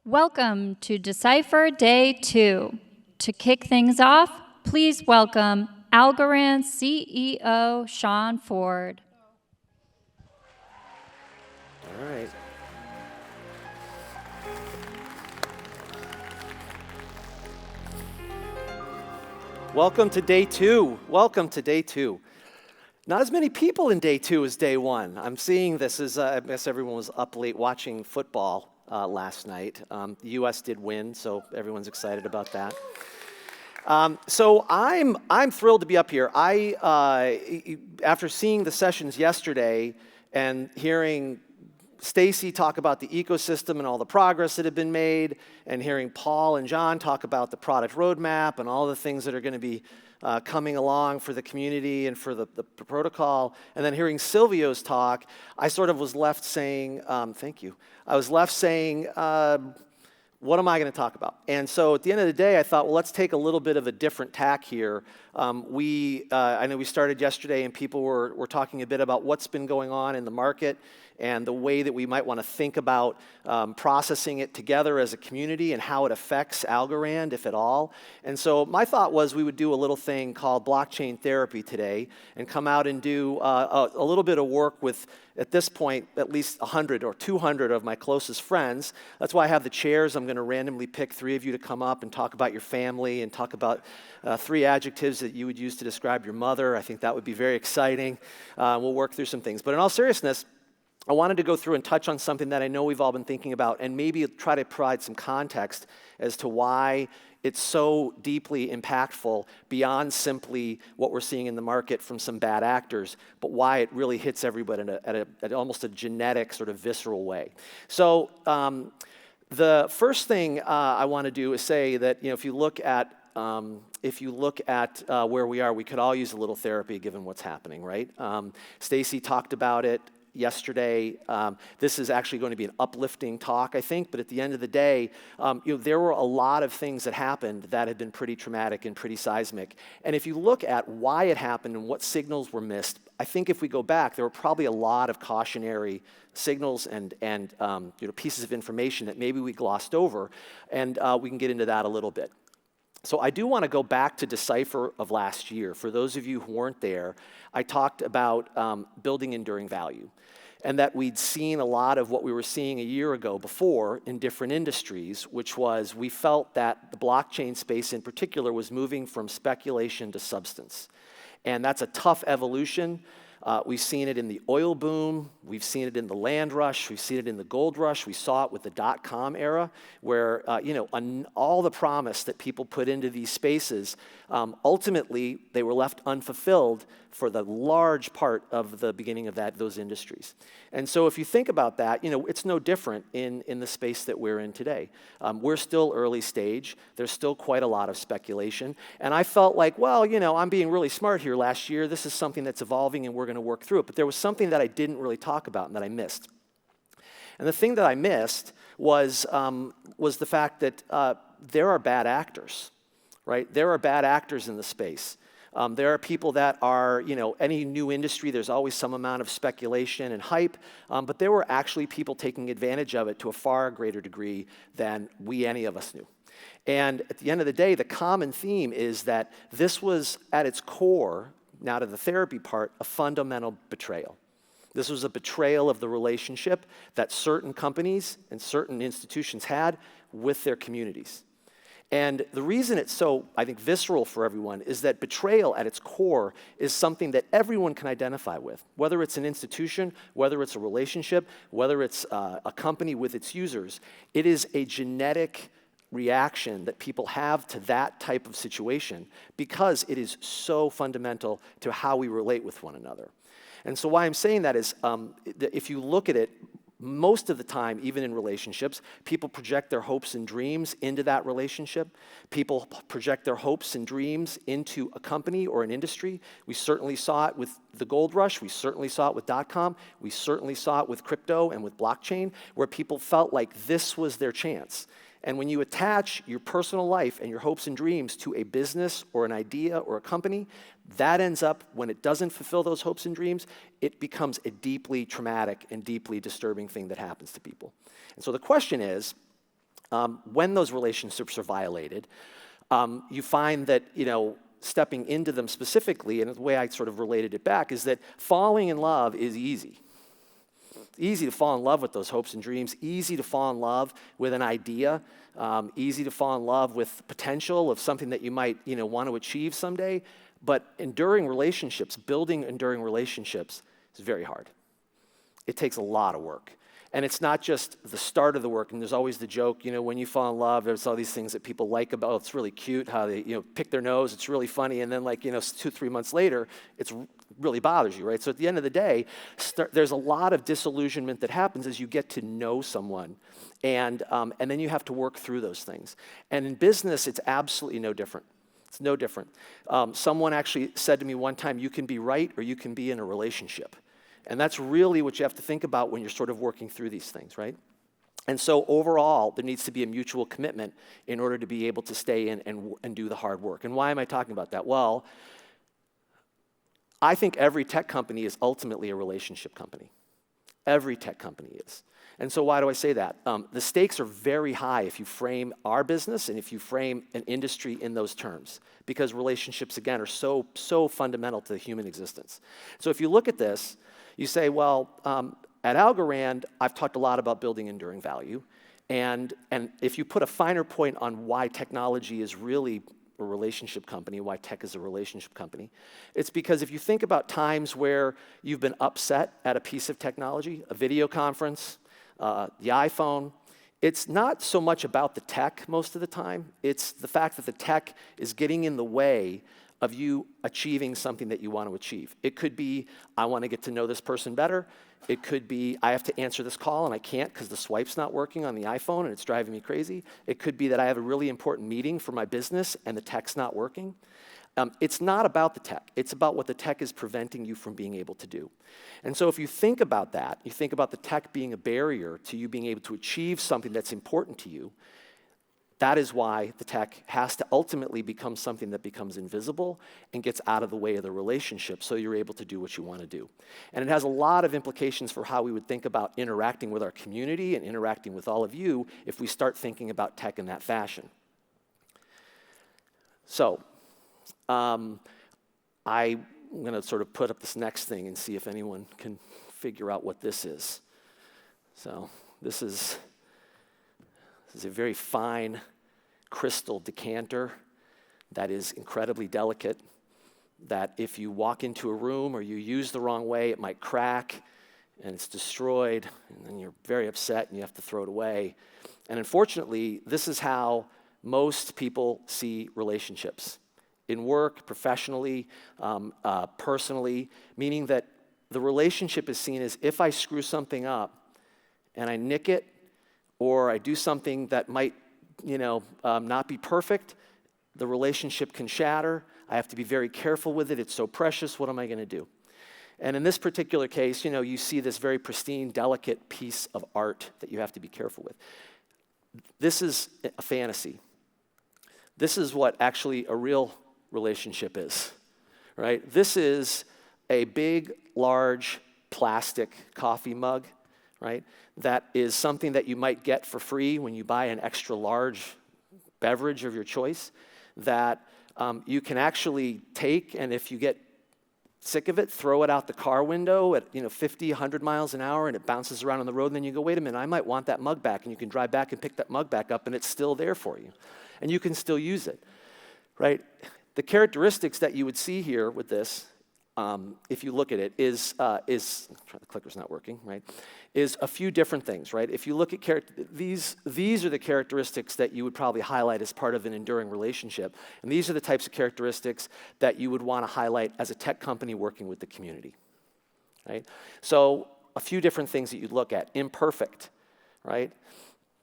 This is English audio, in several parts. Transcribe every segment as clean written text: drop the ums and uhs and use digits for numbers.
Welcome to Decipher Day 2. To kick things off, please welcome Algorand CEO Sean Ford. All right. Welcome to day 2. Welcome to day 2. Not as many people in day 2 as day 1. I'm seeing this as, I guess everyone was up late watching football last night. The U.S. did win, so everyone's excited about that. So I'm thrilled to be up here. After seeing the sessions yesterday and hearing Stacy talk about the ecosystem and all the progress that had been made, and hearing Paul and John talk about the product roadmap and all the things that are going to be coming along for the community and for the protocol, and then hearing Silvio's talk, I sort of was left saying, thank you. I was left saying, what am I going to talk about? And so at the end of the day, I thought, well, let's take a little bit of a different tack here. I know we started yesterday and people were talking a bit about what's been going on in the market and the way that we might want to think about processing it together as a community and how it affects Algorand, if at all. And so my thought was we would do a little thing called blockchain therapy today and come out and do a little bit of work with, at this point, at least 100 or 200 of my closest friends. That's why I have the chairs. I'm going to randomly pick 3 of you to come up and talk about your family and talk about 3 adjectives that you would use to describe your mother. I think that would be very exciting. We'll work through some things. But in all seriousness, I wanted to go through and touch on something that I know we've all been thinking about and maybe try to provide some context as to why it's so deeply impactful beyond simply what we're seeing in the market from some bad actors, but why it really hits everybody at almost a genetic, sort of visceral way. So the first thing I want to do is say that if you look at where we are, we could all use a little therapy given what's happening, right? Stacy talked about it yesterday. This is actually going to be an uplifting talk, I think, but at the end of the day, there were a lot of things that happened that had been pretty traumatic and pretty seismic. And if you look at why it happened and what signals were missed, I think if we go back, there were probably a lot of cautionary signals and pieces of information that maybe we glossed over, and we can get into that a little bit. So I do want to go back to Decipher of last year. For those of you who weren't there, I talked about building enduring value, and that we'd seen a lot of what we were seeing a year ago before in different industries, which was we felt that the blockchain space in particular was moving from speculation to substance. And that's a tough evolution. We've seen it in the oil boom, we've seen it in the land rush, we've seen it in the gold rush, we saw it with the dot-com era, where all the promise that people put into these spaces, ultimately they were left unfulfilled for the large part of the beginning of those industries. And so if you think about that, it's no different in the space that we're in today. We're still early stage, there's still quite a lot of speculation, and I felt like, well, I'm being really smart here last year, this is something that's evolving and we're going to work through it. But there was something that I didn't really talk about and that I missed. And the thing that I missed was the fact that there are bad actors, right? There are bad actors in the space. There are people that are, any new industry, there's always some amount of speculation and hype, but there were actually people taking advantage of it to a far greater degree than any of us knew. And at the end of the day, the common theme is that this was at its core, now to the therapy part, a fundamental betrayal. This was a betrayal of the relationship that certain companies and certain institutions had with their communities. And the reason it's so, I think, visceral for everyone is that betrayal at its core is something that everyone can identify with, whether it's an institution, whether it's a relationship, whether it's a company with its users. It is a genetic reaction that people have to that type of situation because it is so fundamental to how we relate with one another. And so why I'm saying that is if you look at it, most of the time, even in relationships, people project their hopes and dreams into that relationship. People project their hopes and dreams into a company or an industry. We certainly saw it with the gold rush. We certainly saw it with .com. We certainly saw it with crypto and with blockchain, where people felt like this was their chance. And when you attach your personal life and your hopes and dreams to a business or an idea or a company, that ends up, when it doesn't fulfill those hopes and dreams, it becomes a deeply traumatic and deeply disturbing thing that happens to people. And so the question is, When those relationships are violated, you find that, stepping into them specifically, and the way I sort of related it back is that falling in love is easy. Easy to fall in love with those hopes and dreams, easy to fall in love with an idea, easy to fall in love with potential of something that you might, want to achieve someday. But enduring relationships, building enduring relationships is very hard. It takes a lot of work. And it's not just the start of the work, and there's always the joke, when you fall in love, there's all these things that people like about, it's really cute, how they, pick their nose, it's really funny, and then 2-3 months later, it really bothers you, right? So at the end of the day, there's a lot of disillusionment that happens as you get to know someone, and then you have to work through those things. And in business, it's absolutely no different. It's no different. Someone actually said to me one time, you can be right or you can be in a relationship. And that's really what you have to think about when you're sort of working through these things, right? And so overall, there needs to be a mutual commitment in order to be able to stay in and do the hard work. And why am I talking about that? Well, I think every tech company is ultimately a relationship company. Every tech company is. And so why do I say that? The stakes are very high if you frame our business and if you frame an industry in those terms, because relationships, again, are so fundamental to the human existence. So if you look at this, you say, well, at Algorand, I've talked a lot about building enduring value. And if you put a finer point on why technology is really a relationship company, why tech is a relationship company, it's because if you think about times where you've been upset at a piece of technology, a video conference, the iPhone, it's not so much about the tech most of the time. It's the fact that the tech is getting in the way of you achieving something that you want to achieve. It could be, I want to get to know this person better. It could be, I have to answer this call and I can't because the swipe's not working on the iPhone and it's driving me crazy. It could be that I have a really important meeting for my business and the tech's not working. It's not about the tech. It's about what the tech is preventing you from being able to do. And so if you think about that, you think about the tech being a barrier to you being able to achieve something that's important to you, that is why the tech has to ultimately become something that becomes invisible and gets out of the way of the relationship so you're able to do what you want to do. And it has a lot of implications for how we would think about interacting with our community and interacting with all of you if we start thinking about tech in that fashion. So, I'm going to sort of put up this next thing and see if anyone can figure out what this is. So, this is a very fine crystal decanter that is incredibly delicate, that if you walk into a room or you use the wrong way, it might crack and it's destroyed, and then you're very upset and you have to throw it away. And unfortunately, this is how most people see relationships. In work, professionally, personally, meaning that the relationship is seen as if I screw something up and I nick it, or I do something that might, not be perfect, the relationship can shatter. I have to be very careful with it. It's so precious. What am I going to do? And in this particular case, you see this very pristine, delicate piece of art that you have to be careful with. This is a fantasy. This is what actually a real relationship is, right? This is a big, large plastic coffee mug, right? That is something that you might get for free when you buy an extra large beverage of your choice that you can actually take, and if you get sick of it, throw it out the car window at 50, 100 miles an hour and it bounces around on the road, and then you go, wait a minute, I might want that mug back, and you can drive back and pick that mug back up and it's still there for you. And you can still use it, right? The characteristics that you would see here with this, if you look at it, the clicker's not working, right? Is a few different things, right? If you look at these are the characteristics that you would probably highlight as part of an enduring relationship, and these are the types of characteristics that you would want to highlight as a tech company working with the community, right? So a few different things that you'd look at. Imperfect, right?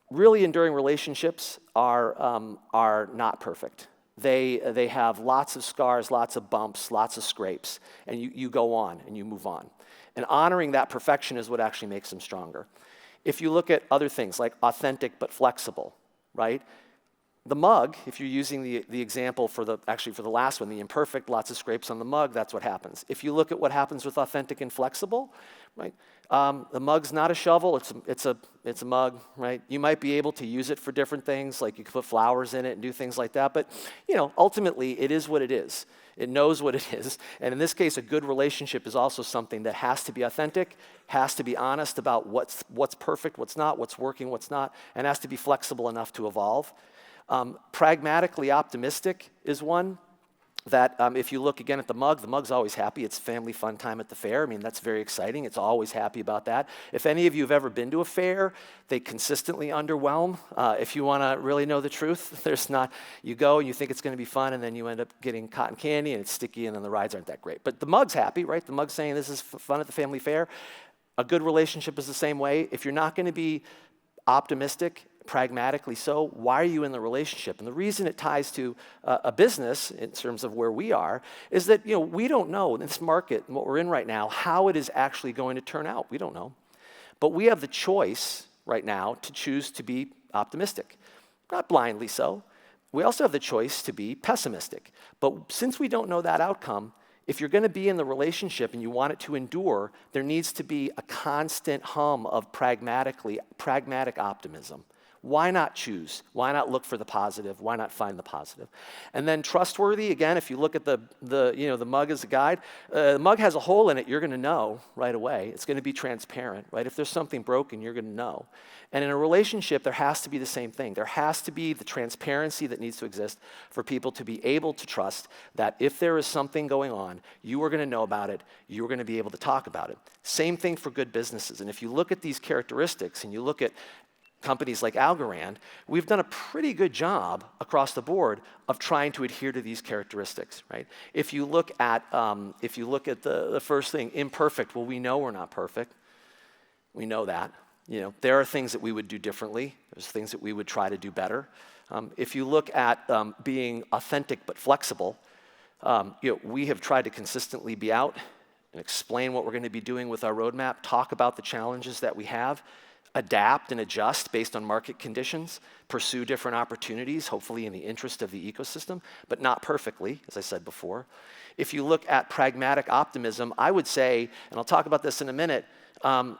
Really enduring relationships are not perfect. They have lots of scars, lots of bumps, lots of scrapes, and you go on and you move on. And honoring that perfection is what actually makes them stronger. If you look at other things like authentic but flexible, right? The mug, if you're using the example for the last one, the imperfect, lots of scrapes on the mug, that's what happens. If you look at what happens with authentic and flexible, right? The mug's not a shovel, it's a mug, right? You might be able to use it for different things, like you could put flowers in it and do things like that, but ultimately it is what it is. It knows what it is, and in this case, a good relationship is also something that has to be authentic, has to be honest about what's perfect, what's not, what's working, what's not, and has to be flexible enough to evolve. Pragmatically optimistic is one that if you look again at the mug's always happy. It's family fun time at the fair. I mean, that's very exciting. It's always happy about that. If any of you have ever been to a fair, they consistently underwhelm. If you want to really know the truth, you go and you think it's going to be fun, and then you end up getting cotton candy and it's sticky, and then the rides aren't that great. But the mug's happy, right? The mug's saying this is fun at the family fair. A good relationship is the same way. If you're not going to be optimistic, pragmatically so, why are you in the relationship? And the reason it ties to a business in terms of where we are is that we don't know in this market, and what we're in right now, how it is actually going to turn out. We don't know. But we have the choice right now to choose to be optimistic. Not blindly so. We also have the choice to be pessimistic. But since we don't know that outcome, if you're going to be in the relationship and you want it to endure, there needs to be a constant hum of pragmatic optimism. Why not choose? Why not look for the positive? Why not find the positive? And then trustworthy, again, if you look at the mug as a guide, the mug has a hole in it, you're going to know right away. It's going to be transparent, right? If there's something broken, you're going to know. And in a relationship, there has to be the same thing. There has to be the transparency that needs to exist for people to be able to trust that if there is something going on, you are going to know about it, you are going to be able to talk about it. Same thing for good businesses. And if you look at these characteristics and you look at companies like Algorand, we've done a pretty good job across the board of trying to adhere to these characteristics, right? If you look at the first thing, imperfect, well, we know we're not perfect. We know that. There are things that we would do differently. There's things that we would try to do better. If you look at being authentic but flexible, we have tried to consistently be out and explain what we're going to be doing with our roadmap, talk about the challenges that we have, adapt and adjust based on market conditions, pursue different opportunities, hopefully in the interest of the ecosystem, but not perfectly, as I said before. If you look at pragmatic optimism, I would say, and I'll talk about this in a minute, I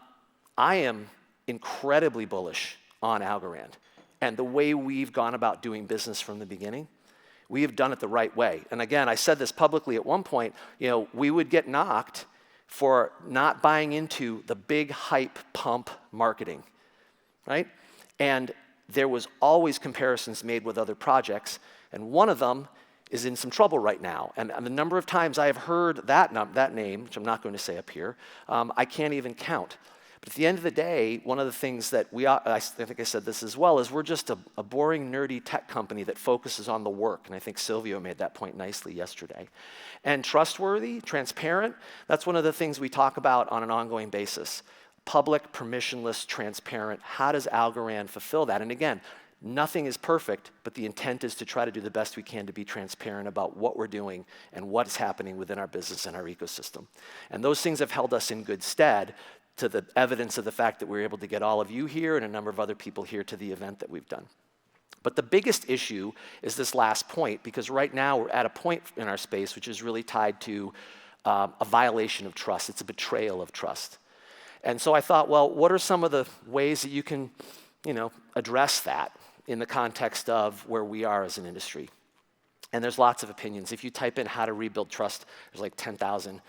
am incredibly bullish on Algorand and the way we've gone about doing business from the beginning. We have done it the right way. And again, I said this publicly at one point, we would get knocked for not buying into the big hype pump marketing, right? And there was always comparisons made with other projects, and one of them is in some trouble right now. And the number of times I have heard that name, which I'm not going to say up here, I can't even count. But at the end of the day, one of the things that I think I said this as well, is we're just a boring, nerdy tech company that focuses on the work. And I think Silvio made that point nicely yesterday. And trustworthy, transparent, that's one of the things we talk about on an ongoing basis. Public, permissionless, transparent. How does Algorand fulfill that? And again, nothing is perfect, but the intent is to try to do the best we can to be transparent about what we're doing and what's happening within our business and our ecosystem. And those things have held us in good stead, to the evidence of the fact that we're able to get all of you here and a number of other people here to the event that we've done. But the biggest issue is this last point, because right now we're at a point in our space which is really tied to a violation of trust. It's a betrayal of trust. And so I thought, well, what are some of the ways that you can, address that in the context of where we are as an industry? And there's lots of opinions. If you type in how to rebuild trust, there's like 10,000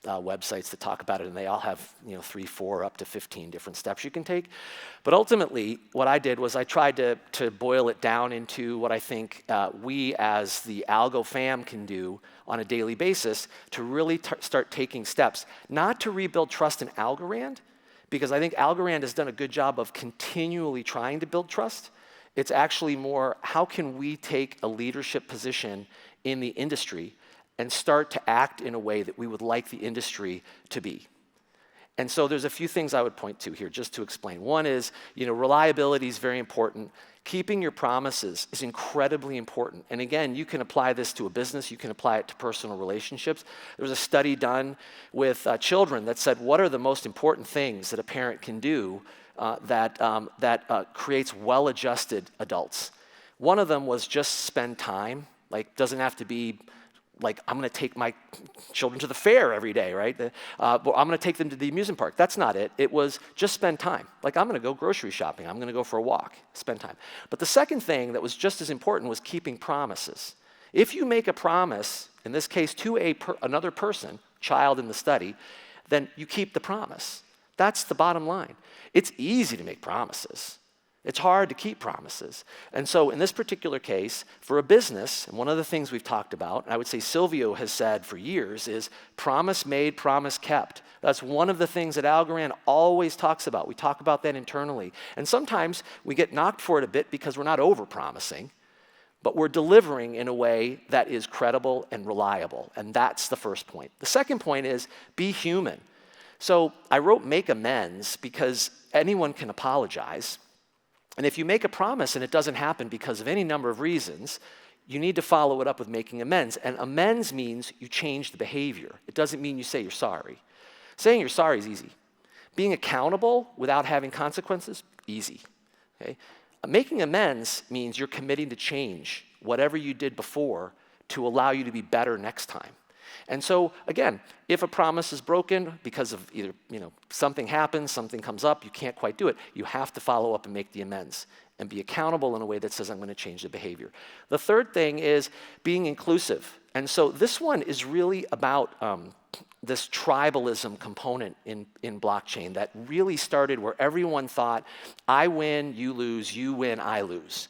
websites that talk about it, and they all have 3, 4, up to 15 different steps you can take. But ultimately, what I did was I tried to boil it down into what I think we as the Algo fam can do on a daily basis to really start taking steps, not to rebuild trust in Algorand, because I think Algorand has done a good job of continually trying to build trust. It's actually more, how can we take a leadership position in the industry and start to act in a way that we would like the industry to be? And so there's a few things I would point to here just to explain. One is, reliability is very important. Keeping your promises is incredibly important. And again, you can apply this to a business, you can apply it to personal relationships. There was a study done with children that said, what are the most important things that a parent can do that creates well-adjusted adults? One of them was just spend time. Like, doesn't have to be like, I'm going to take my children to the fair every day, right? I'm going to take them to the amusement park. That's not it. It was just spend time. Like, I'm going to go grocery shopping. I'm going to go for a walk. Spend time. But the second thing that was just as important was keeping promises. If you make a promise, in this case to another person, child in the study, then you keep the promise. That's the bottom line. It's easy to make promises. It's hard to keep promises. And so in this particular case, for a business, and one of the things we've talked about, and I would say Silvio has said for years, is promise made, promise kept. That's one of the things that Algorand always talks about. We talk about that internally. And sometimes we get knocked for it a bit because we're not over-promising, but we're delivering in a way that is credible and reliable. And that's the first point. The second point is be human. So I wrote make amends because anyone can apologize. And if you make a promise and it doesn't happen because of any number of reasons, you need to follow it up with making amends. And amends means you change the behavior. It doesn't mean you say you're sorry. Saying you're sorry is easy. Being accountable without having consequences, easy. Okay? Making amends means you're committing to change whatever you did before to allow you to be better next time. And so, again, if a promise is broken because of either, something happens, something comes up, you can't quite do it, you have to follow up and make the amends and be accountable in a way that says, I'm going to change the behavior. The third thing is being inclusive. And so this one is really about this tribalism component in blockchain that really started where everyone thought, I win, you lose, you win, I lose.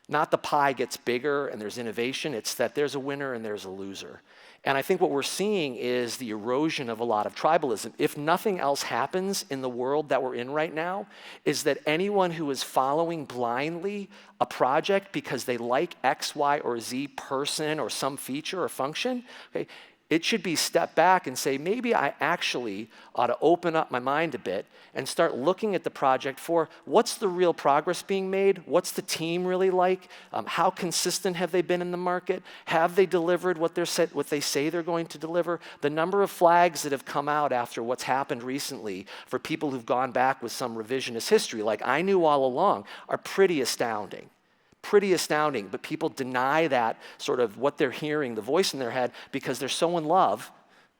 Not the pie gets bigger and there's innovation, it's that there's a winner and there's a loser. And I think what we're seeing is the erosion of a lot of tribalism. If nothing else happens in the world that we're in right now, is that anyone who is following blindly a project because they like X, Y, or Z person or some feature or function, okay, it should be step back and say, maybe I actually ought to open up my mind a bit and start looking at the project for what's the real progress being made? What's the team really like? How consistent have they been in the market? Have they delivered what they say they're going to deliver? The number of flags that have come out after what's happened recently for people who've gone back with some revisionist history, like I knew all along, are pretty astounding. Pretty astounding, but people deny that sort of what they're hearing, the voice in their head, because they're so in love,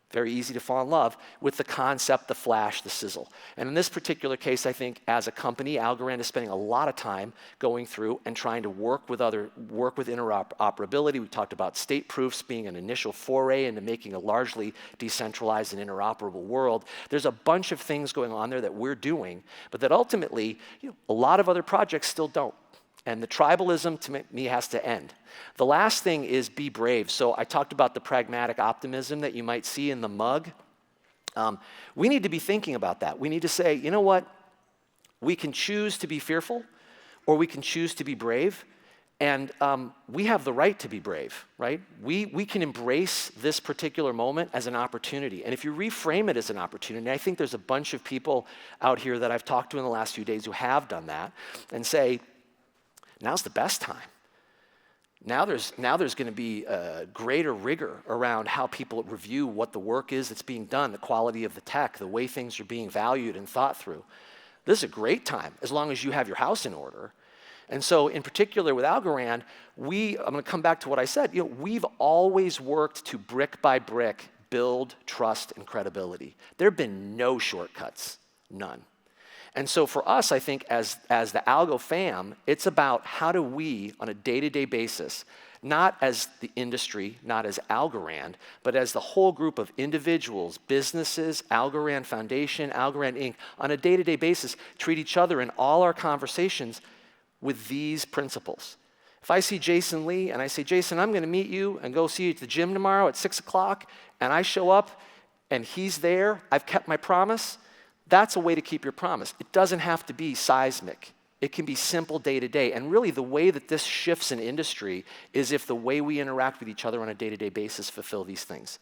very easy to fall in love, with the concept, the flash, the sizzle. And in this particular case, I think as a company, Algorand is spending a lot of time going through and trying to work with interoperability. We talked about state proofs being an initial foray into making a largely decentralized and interoperable world. There's a bunch of things going on there that we're doing, but that ultimately, a lot of other projects still don't. And the tribalism, to me, has to end. The last thing is be brave. So I talked about the pragmatic optimism that you might see in the mug. We need to be thinking about that. We need to say, you know what? We can choose to be fearful, or we can choose to be brave. And we have the right to be brave, right? We can embrace this particular moment as an opportunity. And if you reframe it as an opportunity, I think there's a bunch of people out here that I've talked to in the last few days who have done that, and say, now's the best time. Now there's going to be a greater rigor around how people review what the work is that's being done, the quality of the tech, the way things are being valued and thought through. This is a great time, as long as you have your house in order. And so in particular with Algorand, I'm going to come back to what I said, we've always worked to brick by brick build trust and credibility. There have been no shortcuts, none. And so for us, I think as the Algo fam, it's about how do we, on a day-to-day basis, not as the industry, not as Algorand, but as the whole group of individuals, businesses, Algorand Foundation, Algorand Inc., on a day-to-day basis, treat each other in all our conversations with these principles. If I see Jason Lee and I say, Jason, I'm going to meet you and go see you at the gym tomorrow at 6 o'clock, and I show up and he's there, I've kept my promise, that's a way to keep your promise. It doesn't have to be seismic. It can be simple day to day. And really the way that this shifts in industry is if the way we interact with each other on a day-to-day basis fulfill these things.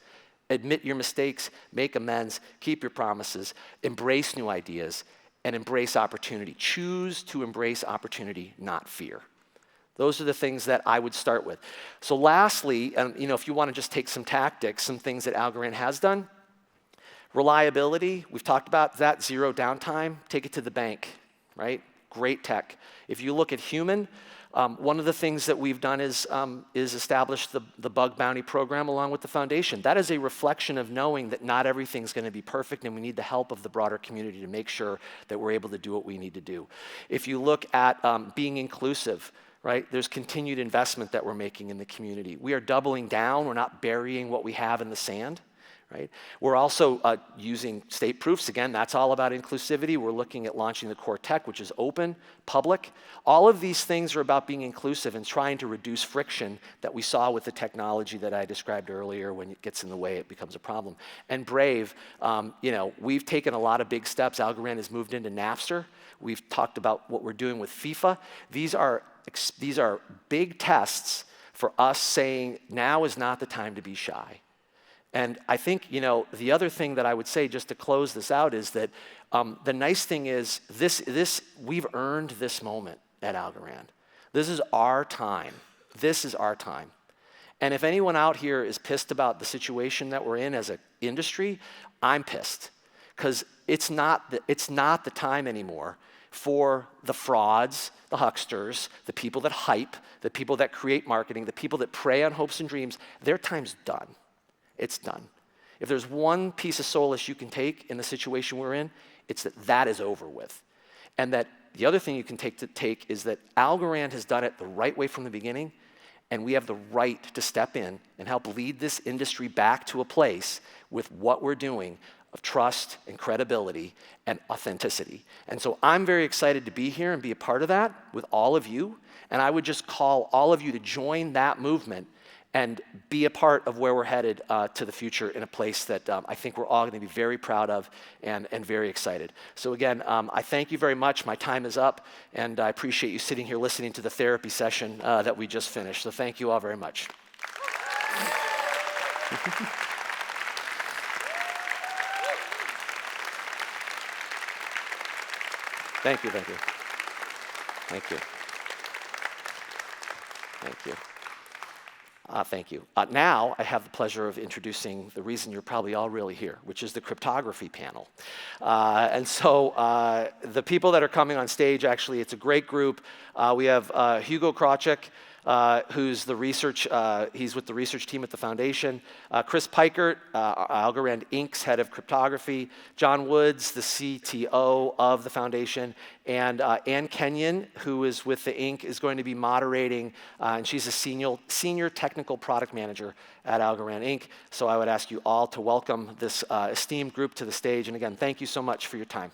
Admit your mistakes, make amends, keep your promises, embrace new ideas, and embrace opportunity. Choose to embrace opportunity, not fear. Those are the things that I would start with. So lastly, if you want to just take some tactics, some things that Algorand has done, reliability, we've talked about that, zero downtime, take it to the bank, right? great tech. If you look at human, one of the things that we've done is establish the bug bounty program along with the foundation. That is a reflection of knowing that not everything's going to be perfect, and we need the help of the broader community to make sure that we're able to do what we need to do. If you look at being inclusive, right, there's continued investment that we're making in the community. We are doubling down. We're not burying what we have in the sand. Right? We're also using state proofs. Again, that's all about inclusivity. We're looking at launching the core tech, which is open, public. All of these things are about being inclusive and trying to reduce friction that we saw with the technology that I described earlier. When it gets in the way, it becomes a problem. And Brave, we've taken a lot of big steps. Algorand has moved into Napster. We've talked about what we're doing with FIFA. These are big tests for us saying now is not the time to be shy. And I think, the other thing that I would say just to close this out is that the nice thing is we've earned this moment at Algorand. This is our time. This is our time. And if anyone out here is pissed about the situation that we're in as an industry, I'm pissed. Because it's not the time anymore for the frauds, the hucksters, the people that hype, the people that create marketing, the people that prey on hopes and dreams. Their time's done. It's done. If there's one piece of solace you can take in the situation we're in, it's that is over with. And that the other thing you can take is that Algorand has done it the right way from the beginning, and we have the right to step in and help lead this industry back to a place with what we're doing of trust and credibility and authenticity. And so I'm very excited to be here and be a part of that with all of you, and I would just call all of you to join that movement and be a part of where we're headed to the future in a place that I think we're all going to be very proud of and very excited. So again, I thank you very much. My time is up, and I appreciate you sitting here listening to the therapy session that we just finished. So thank you all very much. Thank you, thank you. Thank you. Thank you. Thank you. Now I have the pleasure of introducing the reason you're probably all really here, which is the cryptography panel. And so the people that are coming on stage, actually, it's a great group. We have Hugo Krawczyk, who's the research, he's with the research team at the foundation. Chris Pikert, Algorand Inc.'s head of cryptography. John Woods, the CTO of the foundation. And Ann Kenyon, who is with the Inc., is going to be moderating, and she's a senior technical product manager at Algorand Inc. So I would ask you all to welcome this esteemed group to the stage. And again, thank you so much for your time.